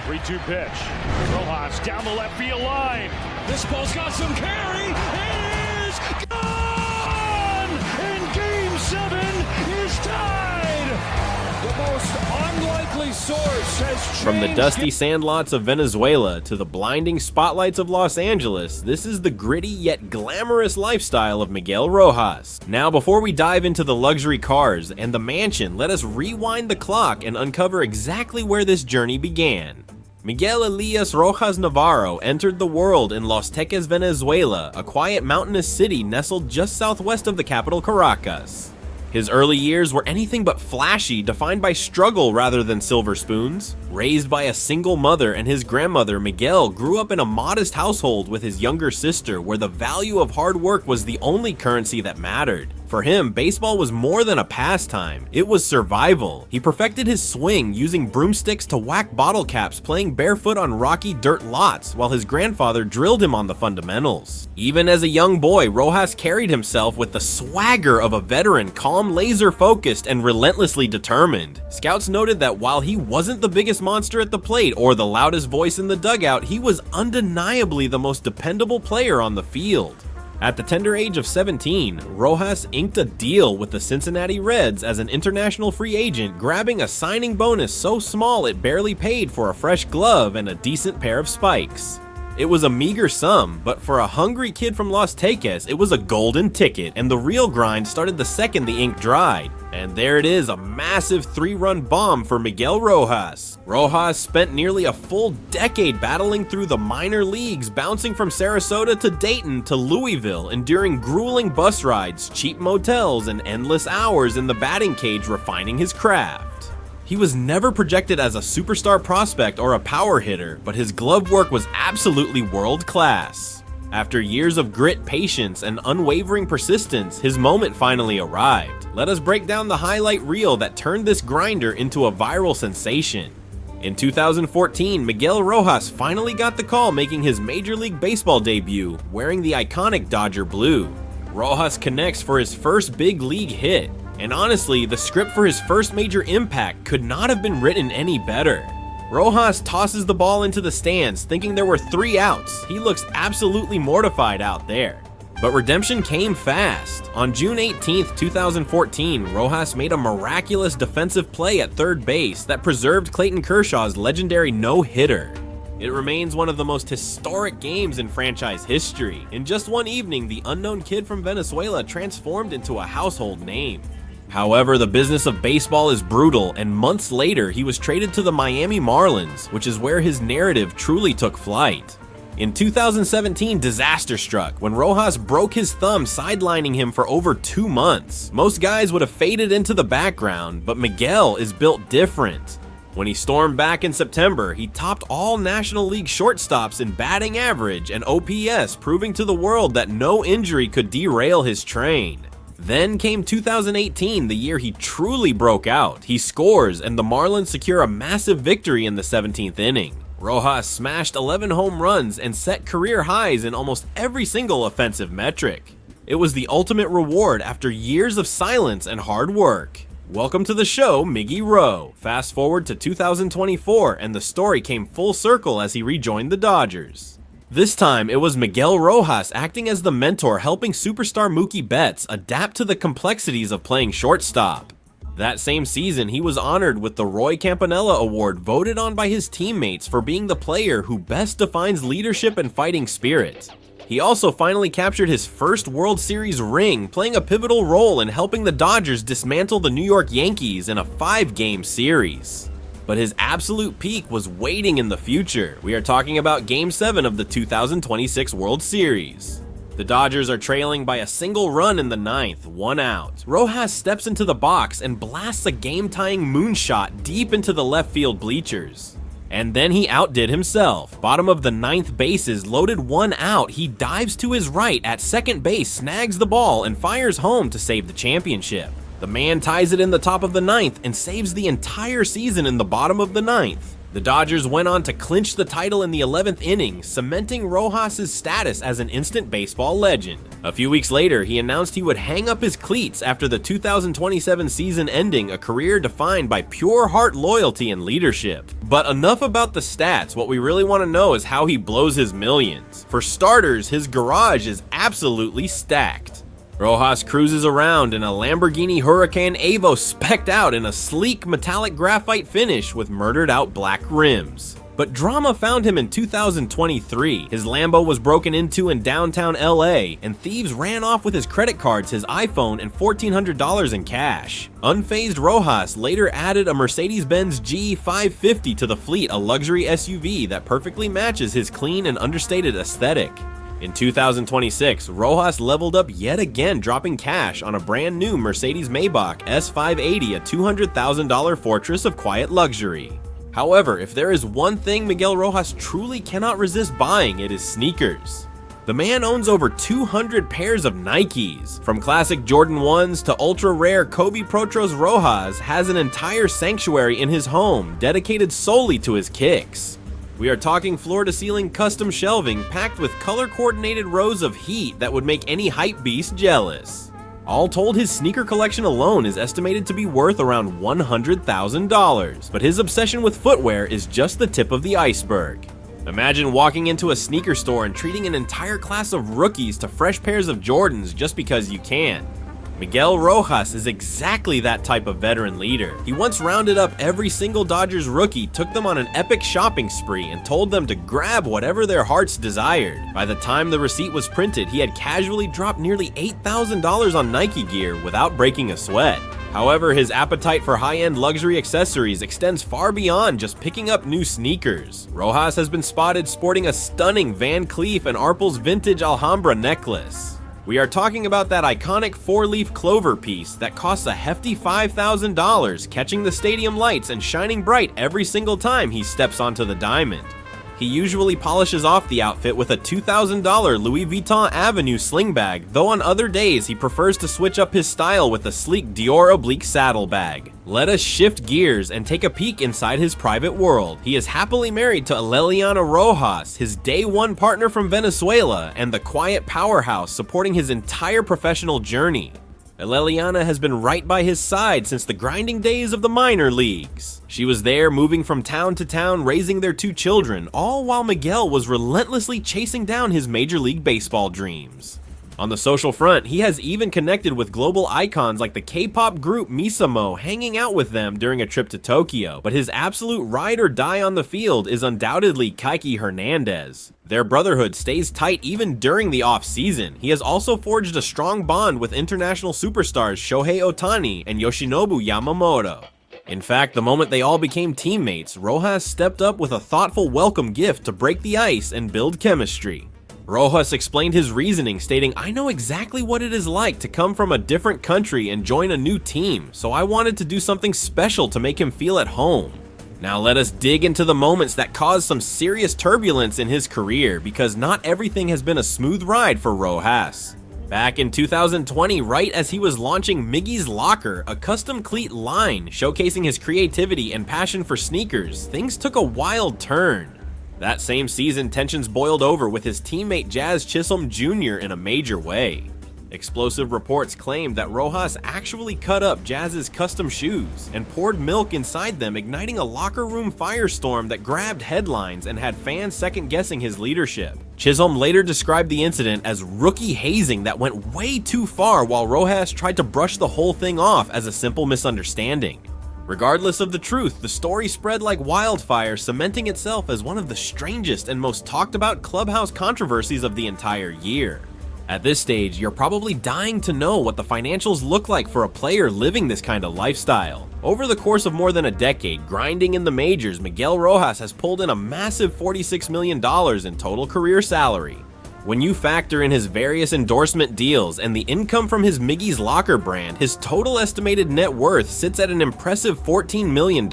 3-2 pitch. Rojas down the left field line. This ball's got some carry. It is gone! And Game 7 is tied! The most unlikely source has changed. From the dusty sandlots of Venezuela to the blinding spotlights of Los Angeles, this is the gritty yet glamorous lifestyle of Miguel Rojas. Now, before we dive into the luxury cars and the mansion, let us rewind the clock and uncover exactly where this journey began. Miguel Elias Rojas Navarro entered the world in Los Teques, Venezuela, a quiet mountainous city nestled just southwest of the capital Caracas. His early years were anything but flashy, defined by struggle rather than silver spoons. Raised by a single mother and his grandmother, Miguel grew up in a modest household with his younger sister, where the value of hard work was the only currency that mattered. For him, baseball was more than a pastime, it was survival. He perfected his swing using broomsticks to whack bottle caps, playing barefoot on rocky dirt lots, while his grandfather drilled him on the fundamentals. Even as a young boy, Rojas carried himself with the swagger of a veteran, calm, laser-focused, and relentlessly determined. Scouts noted that while he wasn't the biggest monster at the plate or the loudest voice in the dugout, he was undeniably the most dependable player on the field. At the tender age of 17, Rojas inked a deal with the Cincinnati Reds as an international free agent, grabbing a signing bonus so small it barely paid for a fresh glove and a decent pair of spikes. It was a meager sum, but for a hungry kid from Los Teques, it was a golden ticket, and the real grind started the second the ink dried. And there it is, a massive 3-run bomb for Miguel Rojas. Rojas spent nearly a full decade battling through the minor leagues, bouncing from Sarasota to Dayton to Louisville, enduring grueling bus rides, cheap motels, and endless hours in the batting cage refining his craft. He was never projected as a superstar prospect or a power hitter, but his glove work was absolutely world class. After years of grit, patience, and unwavering persistence, his moment finally arrived. Let us break down the highlight reel that turned this grinder into a viral sensation. In 2014, Miguel Rojas finally got the call, making his Major League Baseball debut, wearing the iconic Dodger blue. Rojas connects for his first big league hit. And honestly, the script for his first major impact could not have been written any better. Rojas tosses the ball into the stands, thinking there were 3 outs. He looks absolutely mortified out there. But redemption came fast. On June 18, 2014, Rojas made a miraculous defensive play at third base that preserved Clayton Kershaw's legendary no-hitter. It remains one of the most historic games in franchise history. In just one evening, the unknown kid from Venezuela transformed into a household name. However, the business of baseball is brutal, and months later, he was traded to the Miami Marlins, which is where his narrative truly took flight. In 2017, disaster struck when Rojas broke his thumb, sidelining him for over 2 months. Most guys would have faded into the background, but Miguel is built different. When he stormed back in September, he topped all National League shortstops in batting average and OPS, proving to the world that no injury could derail his train. Then came 2018, the year he truly broke out. He scores, and the Marlins secure a massive victory in the 17th inning. Rojas smashed 11 home runs and set career highs in almost every single offensive metric. It was the ultimate reward after years of silence and hard work. Welcome to the show, Miggy Ro. Fast forward to 2024, and the story came full circle as he rejoined the Dodgers. This time, it was Miguel Rojas acting as the mentor, helping superstar Mookie Betts adapt to the complexities of playing shortstop. That same season, he was honored with the Roy Campanella Award, voted on by his teammates for being the player who best defines leadership and fighting spirit. He also finally captured his first World Series ring, playing a pivotal role in helping the Dodgers dismantle the New York Yankees in a 5-game series. But his absolute peak was waiting in the future. We are talking about Game 7 of the 2026 World Series. The Dodgers are trailing by a single run in the 9th, 1 out. Rojas steps into the box and blasts a game-tying moonshot deep into the left field bleachers. And then he outdid himself. Bottom of the 9th bases, loaded 1 out, he dives to his right at second base, snags the ball, and fires home to save the championship. The man ties it in the top of the 9th and saves the entire season in the bottom of the 9th. The Dodgers went on to clinch the title in the 11th inning, cementing Rojas' status as an instant baseball legend. A few weeks later, he announced he would hang up his cleats after the 2027 season, ending a career defined by pure heart loyalty and leadership. But enough about the stats. What we really want to know is how he blows his millions. For starters, his garage is absolutely stacked. Rojas cruises around in a Lamborghini Huracan Evo specced out in a sleek metallic graphite finish with murdered out black rims. But drama found him in 2023. His Lambo was broken into in downtown LA, and thieves ran off with his credit cards, his iPhone, and $1,400 in cash. Unfazed Rojas later added a Mercedes-Benz G550 to the fleet, a luxury SUV that perfectly matches his clean and understated aesthetic. In 2026, Rojas leveled up yet again, dropping cash on a brand new Mercedes Maybach S580, a $200,000 fortress of quiet luxury. However, if there is one thing Miguel Rojas truly cannot resist buying, it is sneakers. The man owns over 200 pairs of Nikes. From classic Jordan 1s to ultra-rare Kobe Protros, Rojas has an entire sanctuary in his home dedicated solely to his kicks. We are talking floor-to-ceiling custom shelving packed with color-coordinated rows of heat that would make any hype beast jealous. All told, his sneaker collection alone is estimated to be worth around $100,000, but his obsession with footwear is just the tip of the iceberg. Imagine walking into a sneaker store and treating an entire class of rookies to fresh pairs of Jordans just because you can. Miguel Rojas is exactly that type of veteran leader. He once rounded up every single Dodgers rookie, took them on an epic shopping spree, and told them to grab whatever their hearts desired. By the time the receipt was printed, he had casually dropped nearly $8,000 on Nike gear without breaking a sweat. However, his appetite for high-end luxury accessories extends far beyond just picking up new sneakers. Rojas has been spotted sporting a stunning Van Cleef & Arpels vintage Alhambra necklace. We are talking about that iconic four-leaf clover piece that costs a hefty $5,000, catching the stadium lights and shining bright every single time he steps onto the diamond. He usually polishes off the outfit with a $2,000 Louis Vuitton Avenue sling bag, though on other days he prefers to switch up his style with a sleek Dior oblique saddlebag. Let us shift gears and take a peek inside his private world. He is happily married to Leliana Rojas, his day one partner from Venezuela, and the quiet powerhouse supporting his entire professional journey. Leliana has been right by his side since the grinding days of the minor leagues. She was there moving from town to town, raising their two children, all while Miguel was relentlessly chasing down his Major League Baseball dreams. On the social front, he has even connected with global icons like the K-pop group Misamo, hanging out with them during a trip to Tokyo, but his absolute ride or die on the field is undoubtedly Kike Hernandez. Their brotherhood stays tight even during the off-season. He has also forged a strong bond with international superstars Shohei Ohtani and Yoshinobu Yamamoto. In fact, the moment they all became teammates, Rojas stepped up with a thoughtful welcome gift to break the ice and build chemistry. Rojas explained his reasoning, stating, "I know exactly what it is like to come from a different country and join a new team, so I wanted to do something special to make him feel at home." Now let us dig into the moments that caused some serious turbulence in his career, because not everything has been a smooth ride for Rojas. Back in 2020, right as he was launching Miggy's Locker, a custom cleat line showcasing his creativity and passion for sneakers, things took a wild turn. That same season, tensions boiled over with his teammate Jazz Chisholm Jr. in a major way. Explosive reports claimed that Rojas actually cut up Jazz's custom shoes and poured milk inside them, igniting a locker room firestorm that grabbed headlines and had fans second-guessing his leadership. Chisholm later described the incident as rookie hazing that went way too far, while Rojas tried to brush the whole thing off as a simple misunderstanding. Regardless of the truth, the story spread like wildfire, cementing itself as one of the strangest and most talked about clubhouse controversies of the entire year. At this stage, you're probably dying to know what the financials look like for a player living this kind of lifestyle. Over the course of more than a decade, grinding in the majors, Miguel Rojas has pulled in a massive $46 million in total career salary. When you factor in his various endorsement deals and the income from his Miggy's Locker brand, his total estimated net worth sits at an impressive $14 million.